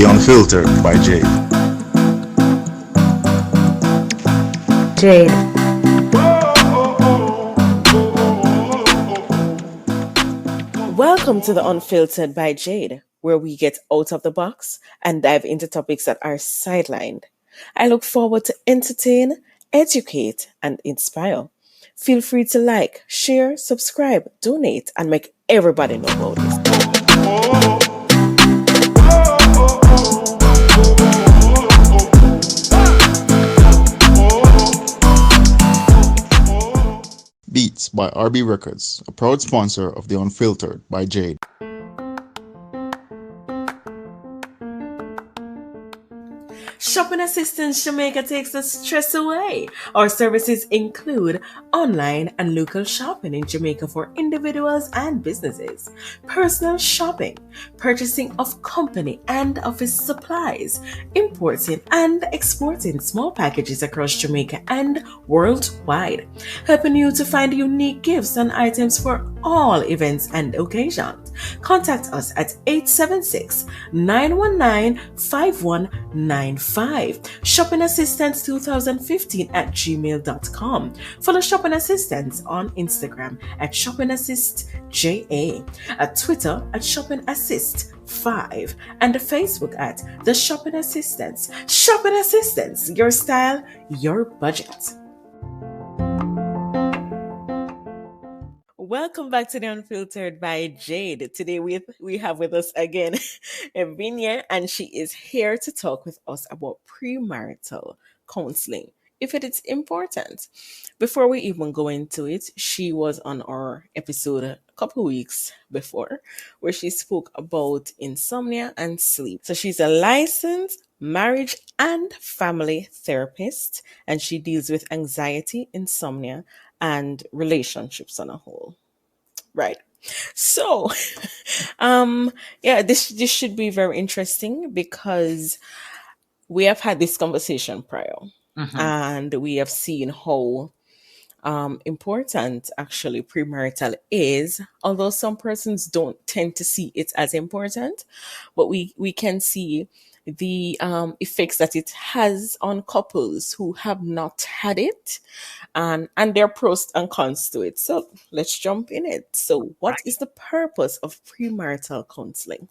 The Unfiltered by Jade. Jade. Welcome to The Unfiltered by Jade, where we get out of the box and dive into topics that are sidelined. I look forward to entertain, educate, and inspire. Feel free to like, share, subscribe, donate, and make everybody know about this. Beats by RB Records, a proud sponsor of The Unfiltered by Jade. Shopping Assistance Jamaica takes the stress away. Our services include online and local shopping in Jamaica for individuals and businesses, personal shopping, purchasing of company and office supplies, importing and exporting small packages across Jamaica and worldwide, helping you to find unique gifts and items for all events and occasions. Contact us at 876-919-5195. Shopping Assistance 2015 at gmail.com. Follow Shopping Assistance on Instagram at Shopping Assist JA, at Twitter at Shopping Assist 5, and Facebook at The Shopping Assistance. Shopping Assistance, your style, your budget. Welcome back to The Unfiltered by Jade. Today we have with us again Ibinye, and she is here to talk with us about premarital counseling, if it is important. Before we even go into it, she was on our episode a couple weeks before where she spoke about insomnia and sleep. So she's a licensed marriage and family therapist, and she deals with anxiety, insomnia, and relationships on a whole. Right. So, this should be very interesting because we have had this conversation prior, and we have seen how important actually premarital is. Although some persons don't tend to see it as important, but we can see the effects that it has on couples who have not had it, and their pros and cons to it. So let's jump in it. So what is the purpose of premarital counseling?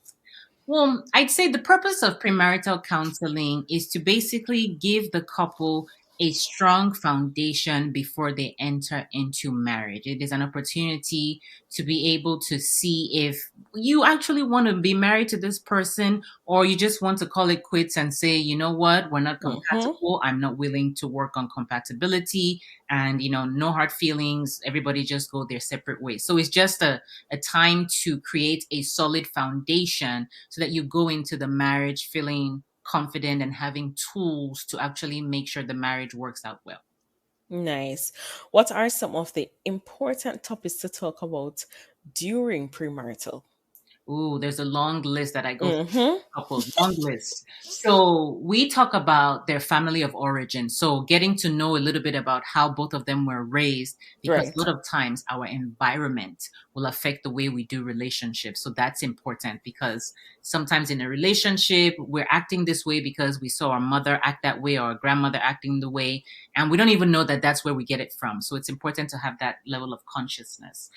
Well, I'd say the purpose of premarital counseling is to basically give the couple a strong foundation before they enter into marriage. It is an opportunity to be able to see if you actually want to be married to this person, or you just want to call it quits and say, you know what, we're not compatible. I'm not willing to work on compatibility, and, no hard feelings. Everybody just go their separate ways. So it's just a time to create a solid foundation so that you go into the marriage feeling confident and having tools to actually make sure the marriage works out well. Nice. What are some of the important topics to talk about during premarital? Ooh, there's a long list that I go through. Couples, long list. So we talk about their family of origin. So getting to know a little bit about how both of them were raised, because Right. a lot of times our environment will affect the way we do relationships. So that's important, because sometimes in a relationship, we're acting this way because we saw our mother act that way or our grandmother acting the way, and we don't even know that that's where we get it from. So it's important to have that level of consciousness.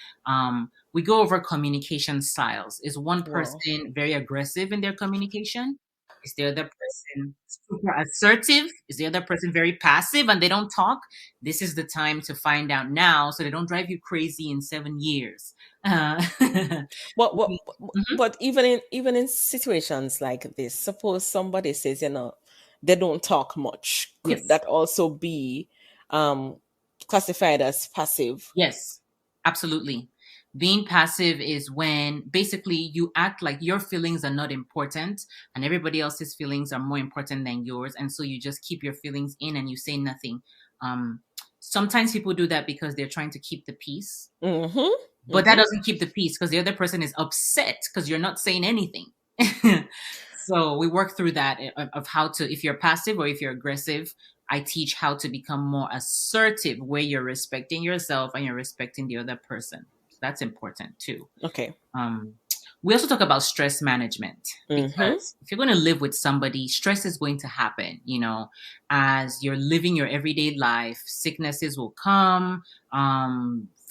We go over communication styles. Is one person very aggressive in their communication? Is the other person super assertive? Is the other person very passive and they don't talk? This is the time to find out now so they don't drive you crazy in 7 years. What what Mhm. but even in situations like this, suppose somebody says, they don't talk much. Could Yes. that also be um classified as passive? Yes, absolutely. Being passive is when basically you act like your feelings are not important and everybody else's feelings are more important than yours. And so you just keep your feelings in and you say nothing. Um, Sometimes people do that because they're trying to keep the peace, Mm-hmm. but that Mm-hmm. doesn't keep the peace because the other person is upset because you're not saying anything. So we work through that of how to, if you're passive or if you're aggressive, I teach how to become more assertive, where you're respecting yourself and you're respecting the other person. So that's important too. Okay. Um, We also talk about stress management, Mm-hmm. because if you're going to live with somebody, stress is going to happen. As you're living your everyday life, sicknesses will come,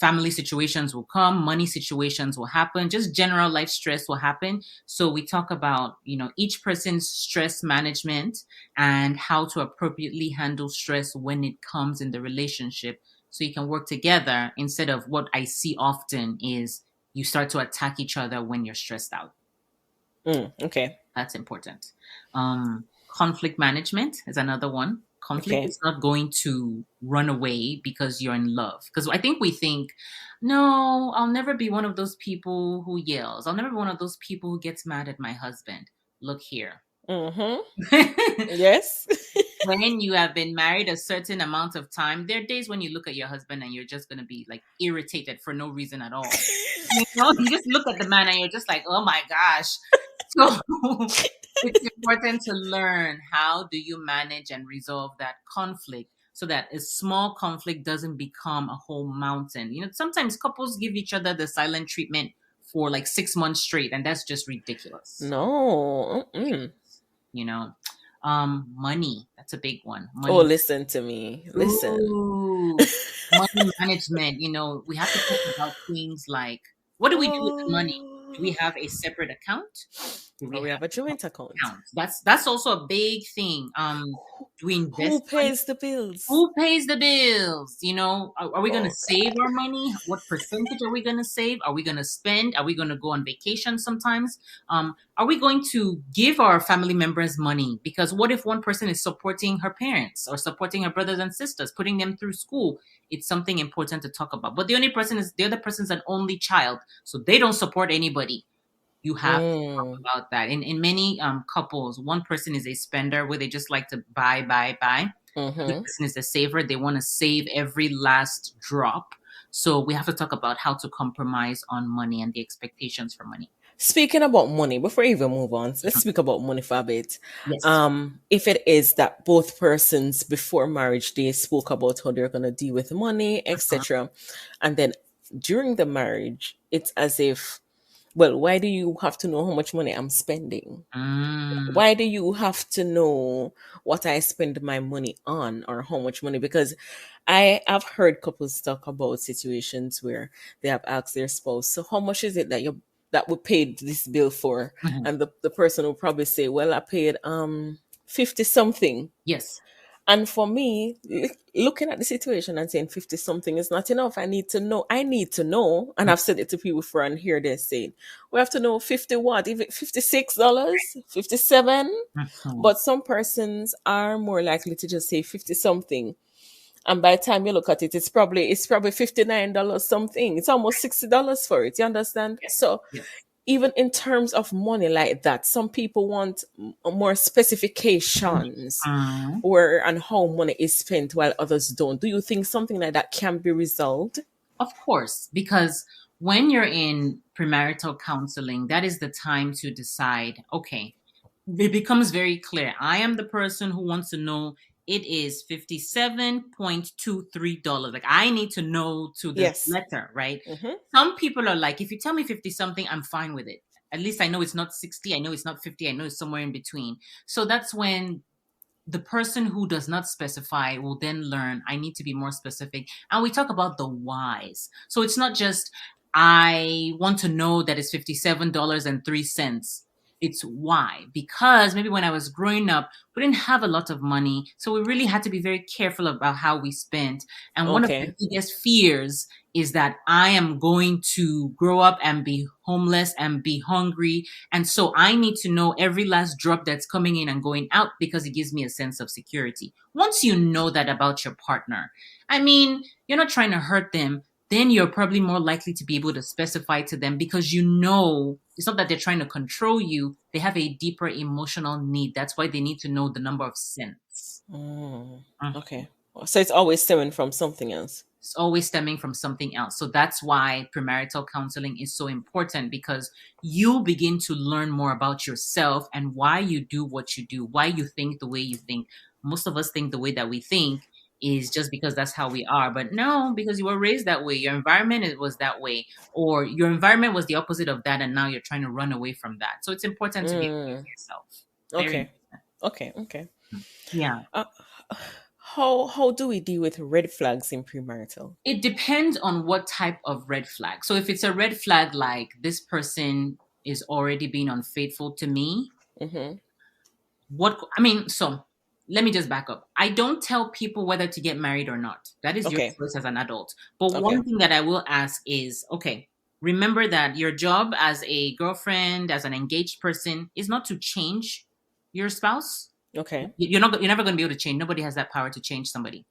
family situations will come, money situations will happen, just general life stress will happen. So we talk about, each person's stress management and how to appropriately handle stress when it comes in the relationship, so you can work together, instead of what I see often is you start to attack each other when you're stressed out. Okay. That's important. Conflict management is another one. Conflict Okay. is not going to run away because you're in love. Because I think we think, no, I'll never be one of those people who yells. I'll never be one of those people who gets mad at my husband. Look here. Mm-hmm. Yes. When you have been married a certain amount of time, there are days when you look at your husband and you're just going to be like irritated for no reason at all. You just look at the man and you're just like, oh my gosh. So it's important to learn, how do you manage and resolve that conflict, so that a small conflict doesn't become a whole mountain. Sometimes couples give each other the silent treatment for like 6 months straight, and that's just ridiculous. No. Mm-mm. You know, money, that's a big one. Oh, Money. listen to me. Listen. Ooh, money management. We have to talk about things like, what do we do with the money? Do we Oh. have a separate account? Do we Or we have have a joint account. accounts? That's also a big thing. Do we Who invest money? pays the bills? Who pays the bills? Are we going to Oh save our money? What percentage are we going to save? Are we going to spend? Are we going to go on vacation sometimes? Are we going to give our family members money? Because what if one person is supporting her parents or supporting her brothers and sisters, putting them through school? It's something important to talk about. But the other person's an only child, so they don't support anybody. You have to talk Mm. about that. In many couples, one person is a spender, where they just like to buy, buy, buy. The other Mm-hmm. person is a saver. They want to save every last drop. So we have to talk about how to compromise on money and the expectations for money. Speaking about money, before we even move on, let's speak about money for a bit. Yes. If it is that both persons before marriage they spoke about how they're gonna deal with money, etc., and then during the marriage, it's as if, well, why do you have to know how much money I'm spending? Mm, Why do you have to know what I spend my money on or how much money? Because I have heard couples talk about situations where they have asked their spouse, so how much is it that we paid this bill for? mhm. And the person will probably say, well, I paid 50 something. Yes. And for me, looking at the situation and saying 50 something is not enough. I need to know. I need to know. And I've said it to people before and here they're saying, we have to know 50 what? Even $56, 57. Mhm. But some persons are more likely to just say 50 something. And by the time you look at it, it's probably $59 something. It's almost $60 for it. You understand? Yes. So Yes. even in terms of money like that, some people want more specifications Mhm. where and how money is spent while others don't. Do you think something like that can be resolved? Of course, because when you're in premarital counseling, that is the time to decide, okay, it becomes very clear. I am the person who wants to know, it is $57.23. Like, I need to know to the Yes. letter, right? Mm-hmm. Some people are like, if you tell me 50 something, I'm fine with it. At least I know it's not 60. I know it's not 50. I know it's somewhere in between. So that's when the person who does not specify will then learn, I need to be more specific. And we talk about the whys. So it's not just, I want to know that it's $57.03. It's why. Because maybe when I was growing up, we didn't have a lot of money. So we really had to be very careful about how we spent. And one of the Okay. biggest fears is that I am going to grow up and be homeless and be hungry, and so I need to know every last drop that's coming in and going out, because it gives me a sense of security. Once you know that about your partner, I mean, you're not trying to hurt them, then you're probably more likely to be able to specify to them, because you know it's not that they're trying to control you. They have a deeper emotional need. That's why they need to know the number of cents. Mm. Mm. Okay. So it's always stemming from something else. It's always stemming from something else. So that's why premarital counseling is so important, because you begin to learn more about yourself and why you do what you do, why you think the way you think. Most of us think the way that we think is just because that's how we are. But no, because you were raised that way. Your environment was that way, or your environment was the opposite of that, and now you're trying to run away from that. So it's important to be aware of Mm. yourself. Very Okay. important. Okay. Yeah. Uh, how do we deal with red flags in premarital? It depends on what type of red flag. So if it's a red flag like this person is already being unfaithful to me, Mm-hmm. so let me just back up. I don't tell people whether to get married or not. That is your Okay. choice as an adult. But Okay. one thing that I will ask is, okay, remember that your job as a girlfriend, as an engaged person, is not to change your spouse. Okay. You're never going to be able to change. Nobody has that power to change somebody.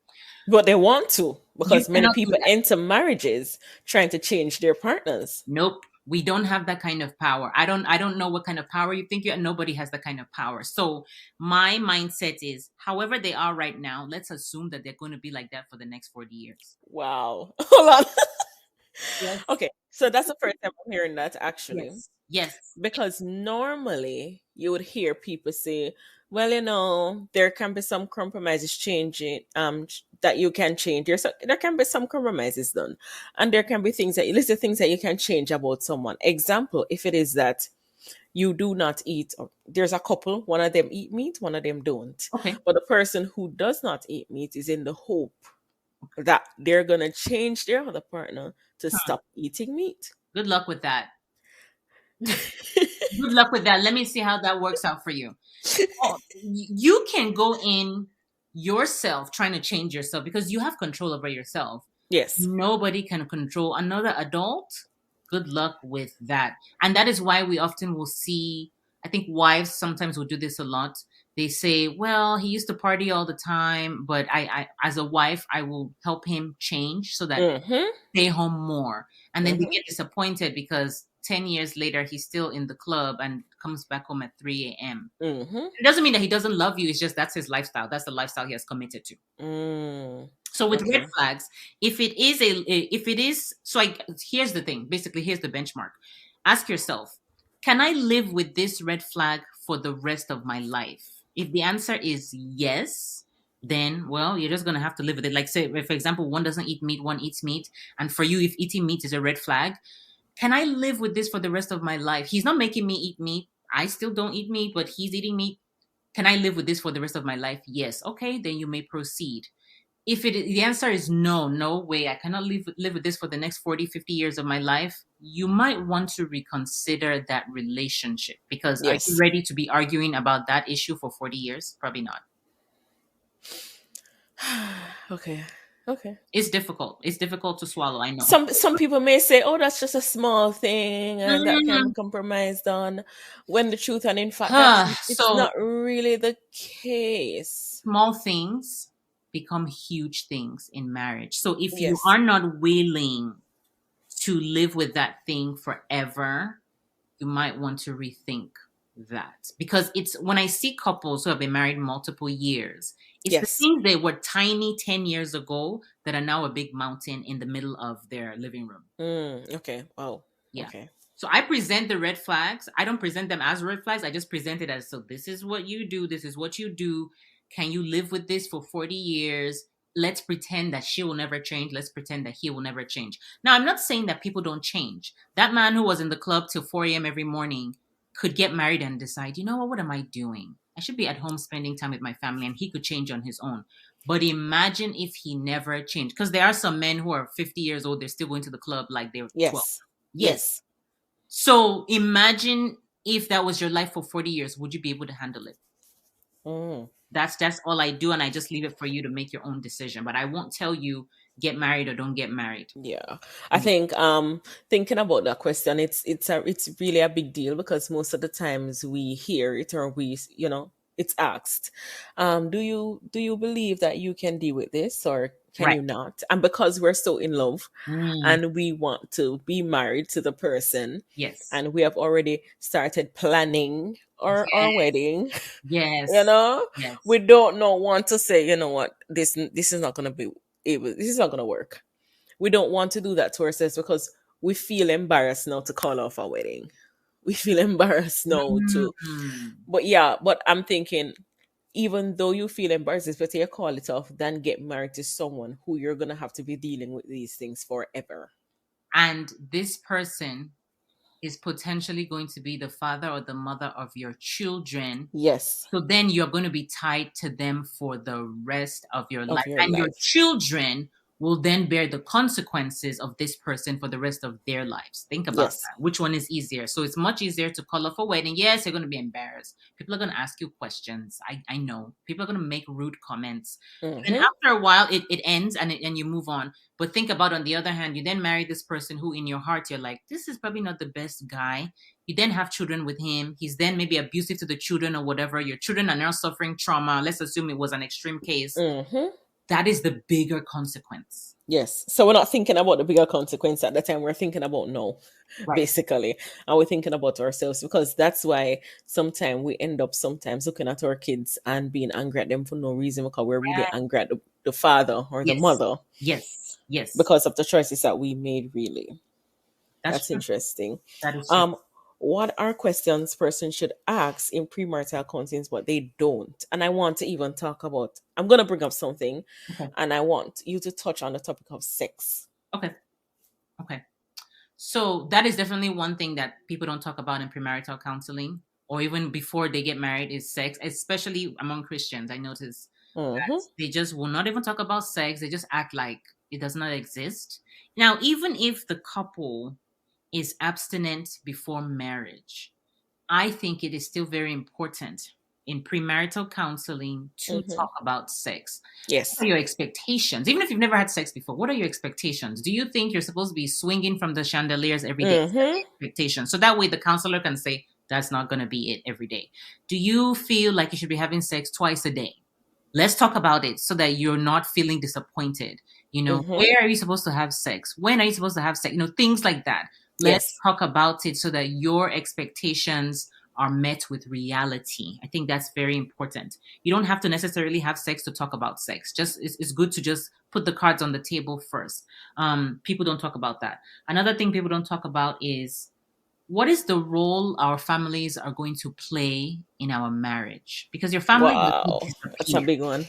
But they want to, You because many cannot do people that. enter marriages trying to change their partners. Nope. We don't have that kind of power. I don't know what kind of power you think you have. Nobody has that kind of power. So my mindset is however they are right now, let's assume that they're going to be like that for the next 40 years. Wow. Hold on. Yes. Okay. So that's the first time I'm hearing that, actually. Yes. Yes. Because normally you would hear people say, well, there can be some compromises changing, that you can change. There can be some compromises done. And there can be things that, list of things that you can change about someone. Example, if it is that you do not eat, or there's a couple, one of them eat meat, one of them don't. Okay. But the person who does not eat meat is in the hope that they're going to change their other partner to Huh. stop eating meat. Good luck with that. Good luck with that. Let me see how that works out for you. Oh, you can go in yourself trying to change yourself because you have control over yourself. Yes. Nobody can control another adult. Good luck with that. And that is why we often will see, I think wives sometimes will do this a lot. They say, well, he used to party all the time, but I as a wife, I will help him change so that Mm-hmm. stay home more. And then they Mm-hmm. get disappointed because 10 years later, he's still in the club and comes back home at 3 a.m. Mm-hmm. It doesn't mean that he doesn't love you. It's just that's his lifestyle. That's the lifestyle he has committed to. Mm. So with red Okay. flags, if it is, here's the thing. Basically, here's the benchmark. Ask yourself, can I live with this red flag for the rest of my life? If the answer is yes, then well, you're just gonna have to live with it. Like say, for example, one doesn't eat meat, one eats meat, and for you, if eating meat is a red flag, can I live with this for the rest of my life? He's not making me eat meat. I still don't eat meat, but he's eating meat. Can I live with this for the rest of my life? Yes. Okay, then you may proceed. If the answer is no, no way, I cannot live with this for the next 40, 50 years of my life, you might want to reconsider that relationship because are you Yes. ready to be arguing about that issue for 40 years? Probably not. Okay. Okay. It's difficult. It's difficult to swallow, I know. Some people may say, "Oh, that's just a small thing, and that can be Mm. compromised on." When the truth, and in fact, it's So not really the case. small things become huge things in marriage. So if you Yes. are not willing to live with that thing forever, you might want to rethink that. Because it's when I see couples who have been married multiple years, it's the Yes. things that were tiny 10 years ago that are now a big mountain in the middle of their living room. Okay. Oh. Yeah. Okay. So I present the red flags. I don't present them as red flags. I just present it as, so this is what you do. This is what you do. Can you live with this for 40 years? Let's pretend that she will never change. Let's pretend that he will never change. Now, I'm not saying that people don't change. That man who was in the club till 4 a.m. every morning could get married and decide, you know what am I doing? I should be at home spending time with my family, and he could change on his own. But imagine if he never changed. Because there are some men who are 50 years old, they're still going to the club like they're 12. Yes. Yes. So imagine if that was your life for 40 years, would you be able to handle it? Mm. That's all I do, and I just leave it for you to make your own decision. But I won't tell you get married or don't get married. Yeah, I think thinking about that question, it's really a big deal because most of the times we hear it, or it's asked, do you believe that you can deal with this, or can Right. you not? And because we're so in love Mm, and we want to be married to the person, yes. and we have already started planning our wedding, Yes. Yes. we don't want to say, you know what, this is not going to be able, this is not going to work. We don't want to do that to ourselves because we feel embarrassed now to call off our wedding. We feel embarrassed now to, Mm, but yeah, but I'm thinking, even though you feel embarrassed, it's better you call it off than get married to someone who you're gonna have to be dealing with these things forever. And this person is potentially going to be the father or the mother of your children. Yes, So then you're going to be tied to them for the rest of your life. of your And your life. children will then bear the consequences of this person for the rest of their lives. Think about Yes. that. Which one is easier? So it's much easier to call off a wedding. Yes, you're going to be embarrassed. People are going to ask you questions. I know. People are going to make rude comments. And Mm-hmm. after a while, it ends and you move on. But think about, on the other hand, you then marry this person who in your heart, you're like, this is probably not the best guy. You then have children with him. He's then maybe abusive to the children or whatever. Your children are now suffering trauma. Let's assume it was an extreme case. Mm-hmm. That is the bigger consequence. Yes. So we're not thinking about the bigger consequence at the time. We're thinking about no, Right. basically. And we're thinking about ourselves, because that's why sometimes we end up sometimes looking at our kids and being angry at them for no reason, because we're really angry at the father or the Yes. mother Yes. Yes. because of the choices that we made, really. That's true. interesting. That is true. What are questions person should ask in premarital counseling but they don't? And I want to even talk about, I'm going to bring up something, Okay. and I want you to touch on the topic of sex. Okay. So that is definitely one thing that people don't talk about in premarital counseling, or even before they get married, is sex, especially among Christians. I notice that they just will not even talk about sex. They just act like it does not exist. Now, even if the couple is abstinent before marriage, I think it is still very important in premarital counseling to talk about sex. Yes. What are your expectations? Even if you've never had sex before, what are your expectations? Do you think you're supposed to be swinging from the chandeliers every day? Expectations. So that way the counselor can say, that's not going to be it every day. Do you feel like you should be having sex twice a day? Let's talk about it so that you're not feeling disappointed. Where are you supposed to have sex? When are you supposed to have sex? Things like that. Let's talk about it so that your expectations are met with reality. I think that's very important. You don't have to necessarily have sex to talk about sex. Just it's good to just put the cards on the table first. People don't talk about that. Another thing people don't talk about is, what is the role our families are going to play in our marriage? Because your family Wow, doesn't that's a disappear. big one.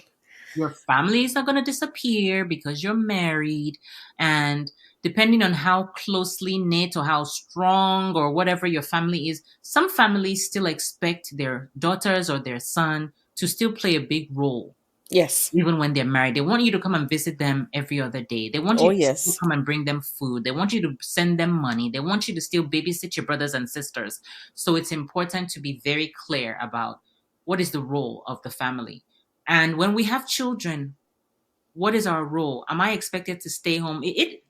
Your family is not going to disappear because you're married. And depending on how closely knit or how strong or whatever your family is, some families still expect their daughters or their son to still play a big role. Yes. Even when they're married, they want you to come and visit them every other day. They want you to still come and bring them food. They want you to send them money. They want you to still babysit your brothers and sisters. So it's important to be very clear about what is the role of the family. And when we have children, what is our role? Am I expected to stay home?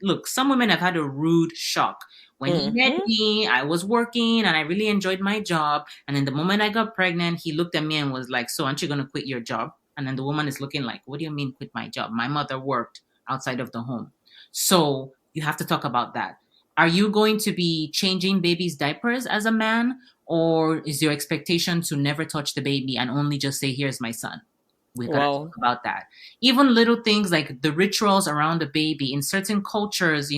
Look, some women have had a rude shock. When he met me, I was working and I really enjoyed my job. And then the moment I got pregnant, he looked at me and was like, so aren't you going to quit your job? And then the woman is looking like, what do you mean quit my job? My mother worked outside of the home. So you have to talk about that. Are you going to be changing babies' diapers as a man? Or is your expectation to never touch the baby and only just say, here's my son? We gotta talk about that. Even little things like the rituals around the baby in certain cultures,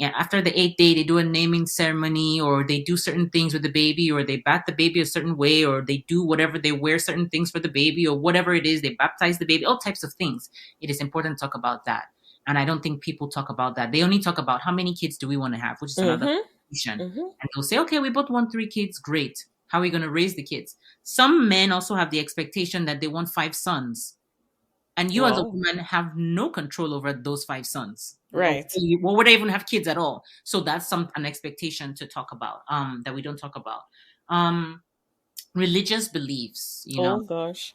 after the 8th day, they do a naming ceremony, or they do certain things with the baby, or they bat the baby a certain way, or they do whatever, they wear certain things for the baby, or whatever it is, they baptize the baby, all types of things. It is important to talk about that. And I don't think people talk about that. They only talk about how many kids do we want to have, which is another conversation. And they'll say, okay, we both want 3 kids. Great. How are we going to raise the kids? Some men also have the expectation that they want 5 sons. And you as a woman have no control over those 5 sons. Right. Or would I even have kids at all? So that's an expectation to talk about, that we don't talk about. Religious beliefs, Oh gosh.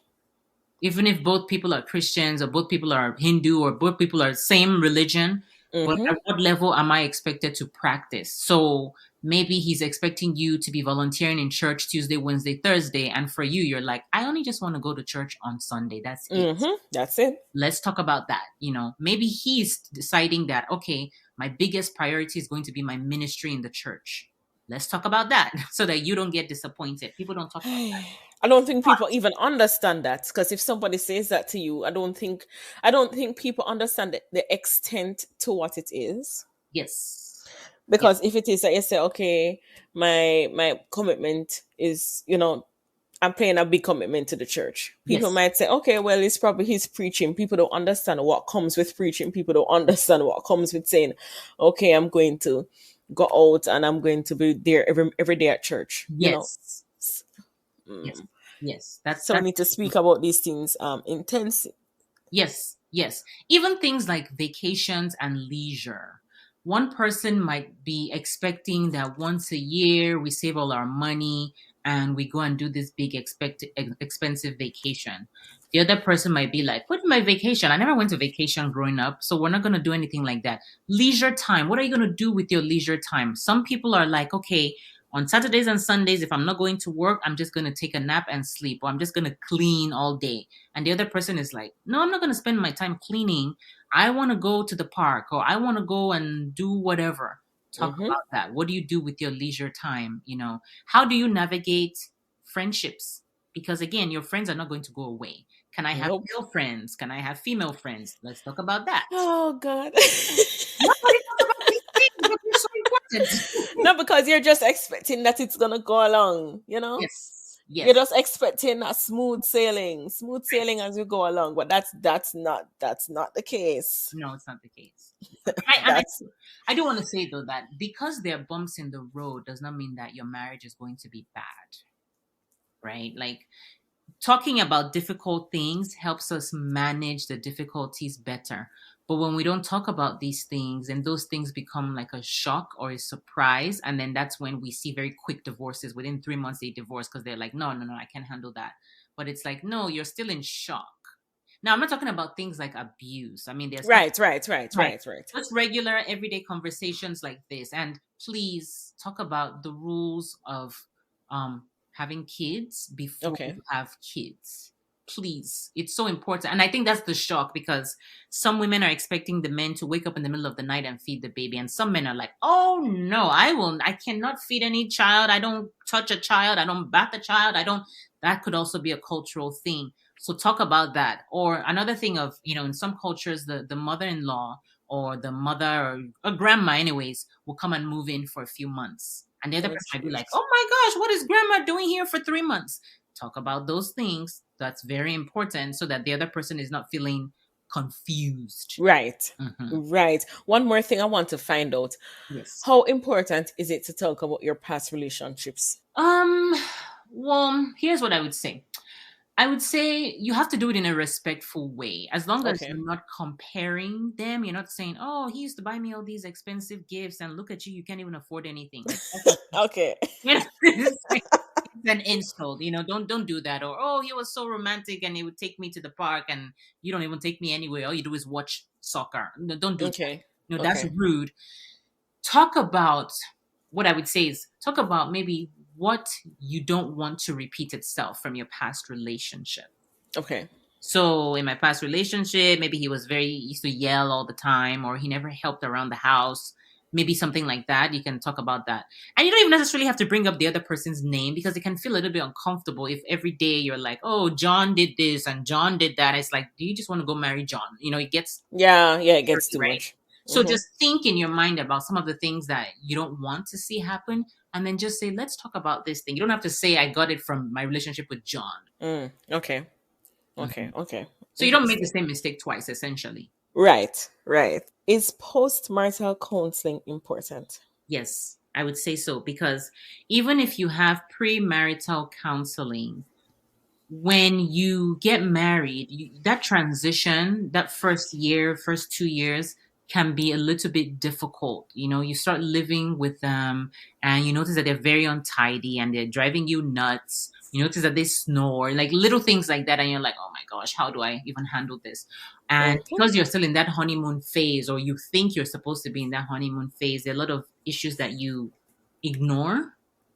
Even if both people are Christians or both people are Hindu or both people are same religion, but at what level am I expected to practice? So maybe he's expecting you to be volunteering in church Tuesday, Wednesday, Thursday. And for you, you're like, I only just want to go to church on Sunday. That's it. That's it. Let's talk about that. Maybe he's deciding that, okay, my biggest priority is going to be my ministry in the church. Let's talk about that so that you don't get disappointed. People don't talk about that. I don't think people even understand that, because if somebody says that to you, I don't think people understand the extent to what it is. Yes. Because if it is that you say, okay, my commitment is, I'm paying a big commitment to the church. People Yes. might say, okay, well, it's probably he's preaching. People don't understand what comes with preaching. People don't understand what comes with saying, okay, I'm going to go out and I'm going to be there every day at church. Yes. Yes. Yes. So we need to speak about these things intensely. Yes. Yes. Even things like vacations and leisure. One person might be expecting that once a year we save all our money and we go and do this big expensive vacation. The other person might be like, "What is my vacation? I never went to vacation growing up, so we're not going to do anything like that." Leisure time. What are you going to do with your leisure time? Some people are like, "Okay, on Saturdays and Sundays, if I'm not going to work, I'm just going to take a nap and sleep, or I'm just going to clean all day." And the other person is like, "No, I'm not going to spend my time cleaning. I want to go to the park, or I want to go and do whatever." Talk about that. What do you do with your leisure time? How do you navigate friendships? Because again, your friends are not going to go away. Can I have male friends? Can I have female friends? Let's talk about that. Oh, God. Nobody talks about these things, but they're so important. No, because you're just expecting that it's going to go along, Yes. You're just expecting a smooth sailing as you go along, but that's not the case. No, it's not the case. I do want to say though that because there are bumps in the road does not mean that your marriage is going to be bad, right? Like talking about difficult things helps us manage the difficulties better. But when we don't talk about these things and those things become like a shock or a surprise, and then that's when we see very quick divorces. Within 3 months, they divorce because they're like, no, I can't handle that. But it's like, no, you're still in shock. Now, I'm not talking about things like abuse. I mean, there's right. Just regular everyday conversations like this. And please talk about the rules of having kids before you have kids. Please. It's so important. And I think that's the shock, because some women are expecting the men to wake up in the middle of the night and feed the baby. And some men are like, oh no, I cannot feed any child. I don't touch a child. I don't bath a child. That could also be a cultural thing. So talk about that. Or another thing of, in some cultures, the mother-in-law or the mother or grandma anyways will come and move in for a few months. And the other person might be like, oh my gosh, what is grandma doing here for 3 months? Talk about those things. That's very important so that the other person is not feeling confused. Right. Right. One more thing I want to find out. Yes. How important is it to talk about your past relationships? Well, here's what I would say. I would say you have to do it in a respectful way. As long as you're not comparing them, you're not saying, oh, he used to buy me all these expensive gifts and look at you, you can't even afford anything. Okay. It's an insult, don't do that. Or, oh, he was so romantic and he would take me to the park and you don't even take me anywhere. All you do is watch soccer. No, don't do that. That's rude. Talk about, what I would say is talk about maybe what you don't want to repeat itself from your past relationship. Okay. So in my past relationship, maybe he used to yell all the time, or he never helped around the house. Maybe something like that. You can talk about that. And you don't even necessarily have to bring up the other person's name, because it can feel a little bit uncomfortable if every day you're like, oh, John did this and John did that. It's like, do you just want to go marry John? It gets... Yeah, it gets too much. So just think in your mind about some of the things that you don't want to see happen, and then just say, let's talk about this thing. You don't have to say, I got it from my relationship with John. Okay. So you don't make the same mistake twice, essentially. Right. Is post-marital counseling important? Yes, I would say so, because even if you have pre-marital counseling, when you get married, that transition, that first 2 years can be a little bit difficult. You start living with them and you notice that they're very untidy and they're driving you nuts. You notice that they snore, like little things like that. And you're like, oh my gosh, how do I even handle this? And because you're still in that honeymoon phase, or you think you're supposed to be in that honeymoon phase, there are a lot of issues that you ignore,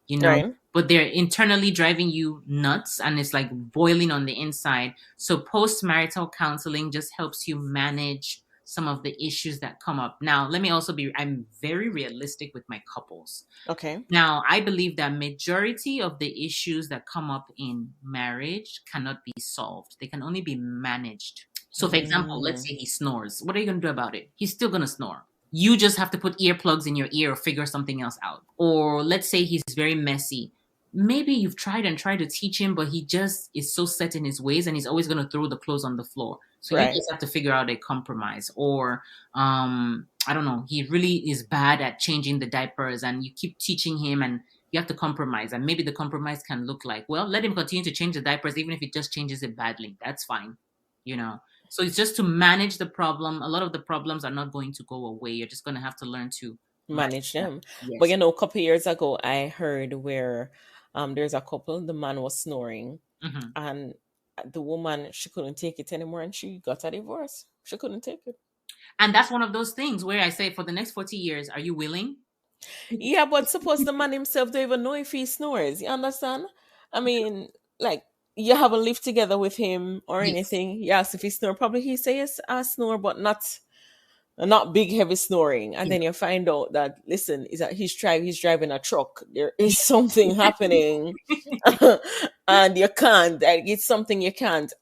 Right. but they're internally driving you nuts and it's like boiling on the inside. So post-marital counseling just helps you manage some of the issues that come up. Now, let me also I'm very realistic with my couples. Okay. Now, I believe that majority of the issues that come up in marriage cannot be solved. They can only be managed. So for example, let's say he snores. What are you going to do about it? He's still going to snore. You just have to put earplugs in your ear or figure something else out. Or let's say he's very messy. maybe you've tried and tried to teach him, but he just is so set in his ways and he's always going to throw the clothes on the floor. So you Right. just have to figure out a compromise. Or, I don't know, he really is bad at changing the diapers and you keep teaching him and you have to compromise. And maybe the compromise can look like, well, let him continue to change the diapers, even if he just changes it badly. That's fine, you know. So it's just to manage the problem. A lot of the problems are not going to go away. You're just going to have to learn to manage Manage them. them. But Yes. you know, a couple years ago, I heard where there's a couple, the man was snoring, Hmm. and the woman, she couldn't take it anymore, and she got a divorce. She couldn't take it. And that's one of those things where I say, for the next 40 years, are you willing? Yeah, but suppose the man himself don't even know if he snores. You understand? I mean, like, you haven't lived together with him or Yes. anything. You ask if he snore. Probably he say yes, I snore, but not big heavy snoring. And Yes. then you find out that, listen, is that he's driving a truck. There is something happening. And you can't. Like, it's something you can't.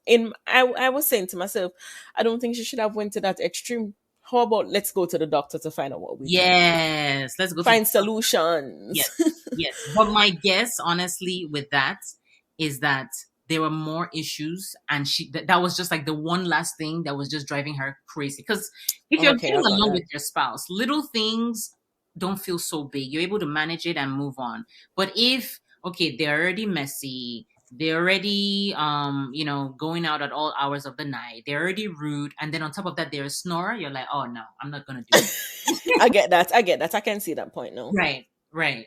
I was saying to myself, I don't think she should have went to that extreme. How about let's go to the doctor to find out what we can do? Yes. Let's go to Find solutions. yes. Yes. But my guess, honestly, with that is that there were more issues, and that was just like the one last thing that was just driving her crazy. Because if you're Okay, getting I got along that. with your spouse, little things don't feel so big. You're able to manage it and move on. But if, okay, they're already messy, they're already going out at all hours of the night, they're already rude, and then on top of that they're a snorer, you're like, oh no, I'm not gonna do I get that. I get that. I can see that point now. right, right.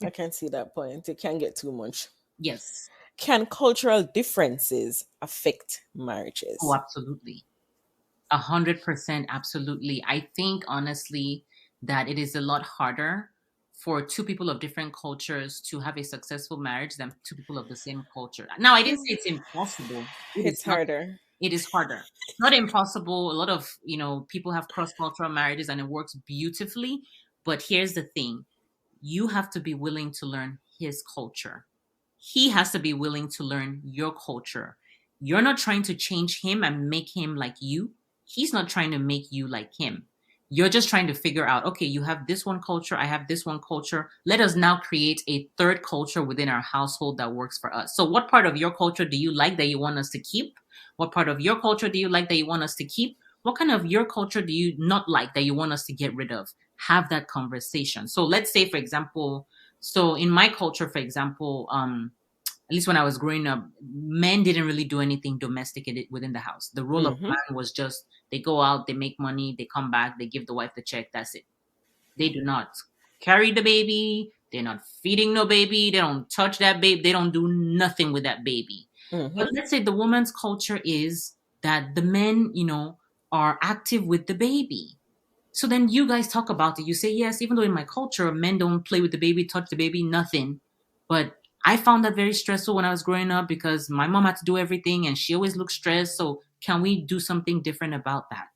I can see that point. It can get too much. Yes. Can cultural differences affect Oh, marriages? absolutely. 100%, absolutely. I think honestly that it is a lot harder for two people of different cultures to have a successful marriage than two people of the same culture. Now, I didn't say it's impossible. It is It's not. harder. It is harder. It's not impossible. A lot of, people have cross-cultural marriages and it works beautifully. But here's the thing. You have to be willing to learn his culture. He has to be willing to learn your culture. You're not trying to change him and make him like you. He's not trying to make you like him. You're just trying to figure out, okay, you have this one culture, I have this one culture. Let us now create a third culture within our household that works for us. So, what part of your culture do you like that you want us to keep? What part of your culture do you like that you want us to keep? What kind of your culture do you not like that you want us to get rid of? Have that conversation. So, let's say, for example, so in my culture, for example, at least when I was growing up, men didn't really do anything domestic within the house. The role of Mm-hmm. man was just they go out, they make money, they come back, they give the wife the check. That's it. They do not carry the baby. They're not feeding no baby. They don't touch that baby. They don't do nothing with that baby. But Mm-hmm. let's say the woman's culture is that the men, are active with the baby. So then you guys talk about it. You say, yes, even though in my culture, men don't play with the baby, touch the baby, nothing. But I found that very stressful when I was growing up because my mom had to do everything and she always looked stressed. So can we do something different about that?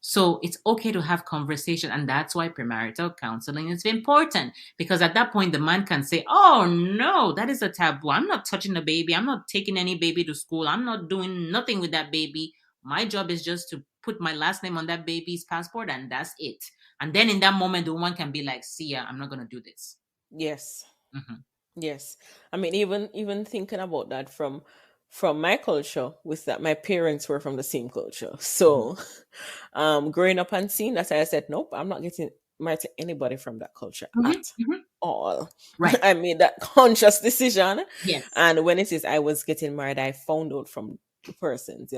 So it's okay to have conversation. And that's why premarital counseling is important because at that point, the man can say, oh, no, that is a taboo. I'm not touching the baby. I'm not taking any baby to school. I'm not doing nothing with that baby. My job is just to put my last name on that baby's passport and that's it. And then in that moment, the woman can be like, see ya, I'm not going to do this. Yes. Hmm. Yes. I mean, even thinking about that from my culture, with that my parents were from the same culture. So growing up and seeing that, I said, nope, I'm not getting married to anybody from that culture Hmm. at Hmm. all. Right. I made that conscious decision. Yes. And when it is I was getting married, I found out from the persons,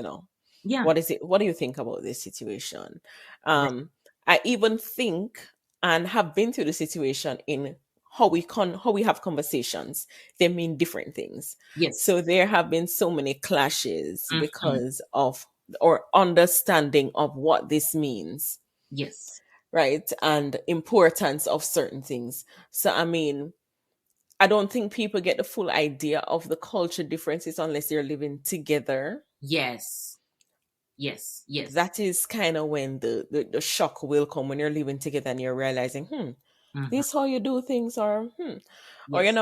Yeah. what is it? What do you think about this situation? Right. I even think and have been through the situation in how we have conversations. They mean different things. Yes. So there have been so many clashes Hmm. because of or understanding of what this means, Yes. right? And importance of certain things. So I mean, I don't think people get the full idea of the culture differences unless they're living together. Yes. Yes. Yes. That is kind of when the shock will come when you're living together and you're realizing, Hmm. this how you do things, or Yes.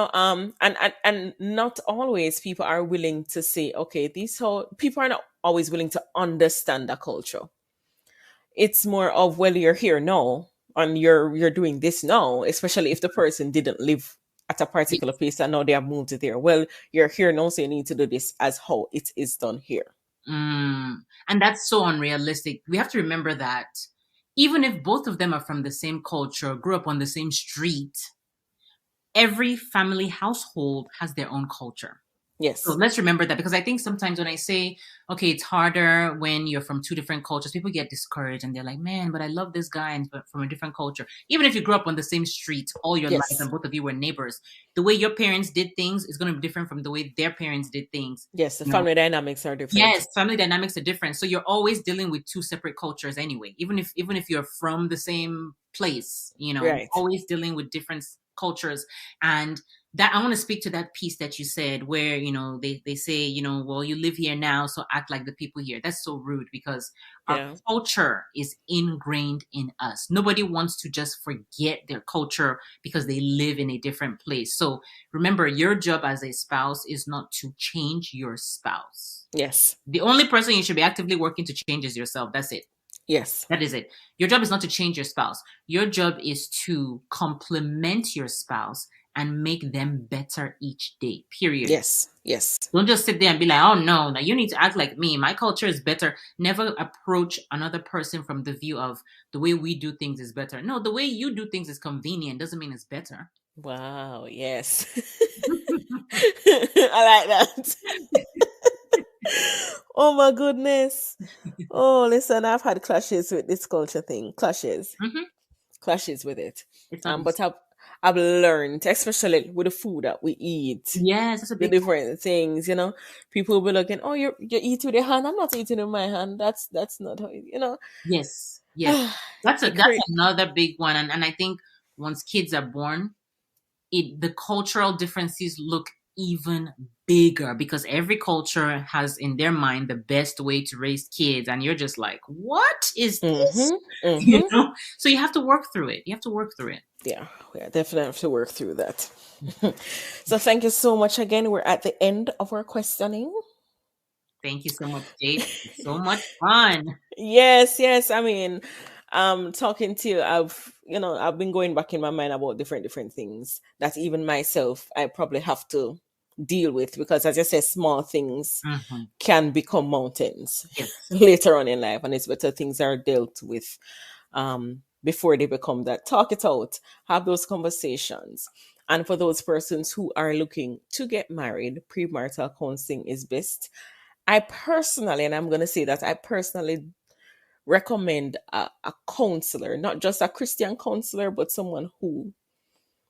and not always people are willing to say, okay, this how people are not always willing to understand the culture. It's more of, well, you're here now and you're doing this now, especially if the person didn't live at a particular place and now they have moved it there. Well, you're here now, so you need to do this as how it is done here. And that's so unrealistic. We have to remember that even if both of them are from the same culture, grew up on the same street, every family household has their own culture. So Yes. let's remember that, because I think sometimes when I say, okay, it's harder when you're from two different cultures, people get discouraged and they're like, man, but I love this guy and from a different culture. Even if you grew up on the same street all your life Yes. and both of you were neighbors, the way your parents did things is going to be different from the way their parents did things. Yes, the You know? family dynamics are different. Yes, family dynamics are different. So you're always dealing with two separate cultures anyway. Even if you're from the same place, you're Right. always dealing with different cultures. And that, I want to speak to that piece that you said where, they say, well, you live here now, so act like the people here. That's so rude, because our Yeah. culture is ingrained in us. Nobody wants to just forget their culture because they live in a different place. So remember, your job as a spouse is not to change your spouse. Yes. The only person you should be actively working to change is yourself. That's it. Yes. That is it. Your job is not to change your spouse. Your job is to complement your spouse and make them better each day, period. Yes. Yes. Don't just sit there and be like, oh no, now you need to act like me. My culture is better. Never approach another person from the view of the way we do things is better. No, the way you do things is convenient. Doesn't mean it's better. Wow. Yes. I like that. Oh my goodness. Oh, listen, I've had clashes with this culture thing. Clashes with it. But I've learned, especially with the food that we eat. Yes, that's a the big different things. People will be looking, oh, you eat with your hand. I'm not eating with my hand. That's not how Yes. That's another big one. And I think once kids are born, the cultural differences look even bigger, because every culture has in their mind the best way to raise kids, and you're just like, what is this? So you have to work through it. Yeah, we definitely have to work through that. So thank you so much again. We're at the end of our questioning. Thank you so much, Jade. It's so much fun. Yes. I mean, talking to you, I've been going back in my mind about different things that even myself I probably have to deal with, because as I said, small things can become mountains later on in life, and it's better things are dealt with before they become that. Talk it out, have those conversations. And for those persons who are looking to get married, premarital counseling is best. I personally, and I'm going to say that I personally recommend a counselor, not just a Christian counselor, but someone who,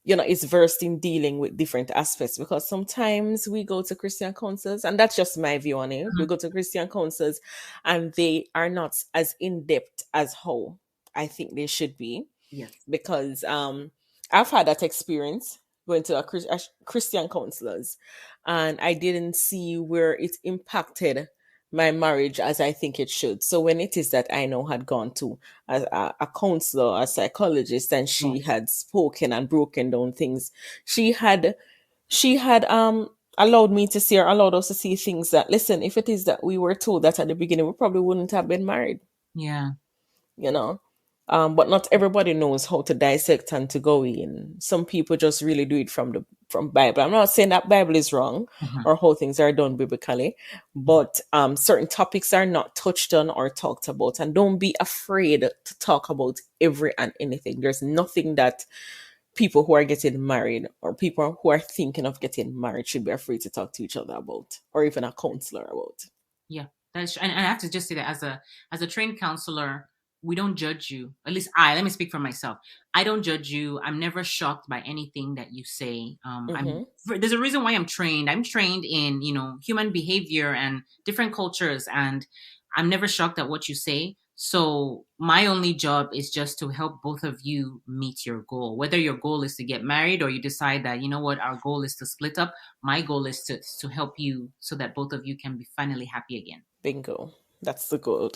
is versed in dealing with different aspects. Because sometimes we go to Christian counselors, and that's just my view on it. We go to Christian counselors and they are not as in depth as how I think they should be. Yes. Because I've had that experience going to a Christian counselors, and I didn't see where it impacted my marriage as I think it should. So when it is that I know had gone to a counselor, a psychologist, and she had spoken and broken down things, she had allowed me to see, or allowed us to see things that, listen, if it is that we were told that at the beginning, we probably wouldn't have been married. Yeah. But not everybody knows how to dissect and to go in. Some people just really do it from Bible. I'm not saying that Bible is wrong or how things are done biblically, but certain topics are not touched on or talked about. And don't be afraid to talk about every and anything. There's nothing that people who are getting married or people who are thinking of getting married should be afraid to talk to each other about, or even a counselor about. Yeah, that's and I have to just say that as a trained counselor, we don't judge you. At least let me speak for myself. I don't judge you. I'm never shocked by anything that you say. There's a reason why I'm trained. I'm trained in, human behavior and different cultures, and I'm never shocked at what you say. So my only job is just to help both of you meet your goal. Whether your goal is to get married or you decide that, our goal is to split up, my goal is to help you so that both of you can be finally happy again. Bingo. That's the goal.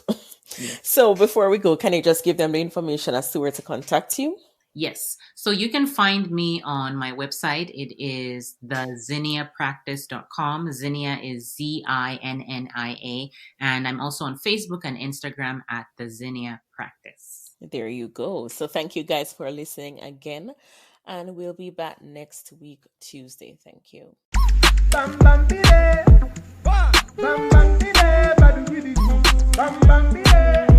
So before we go, can you just give them the information as to where to contact you? Yes. So you can find me on my website. It is theunfilteredbygade.com. Zinnia is Zinnia. And I'm also on Facebook and Instagram at the Zinnia Practice. There you go. So thank you guys for listening again. And we'll be back next week, Tuesday. Thank you. Bam bam bide, bam bam bide, badu bidi, bam bam bide.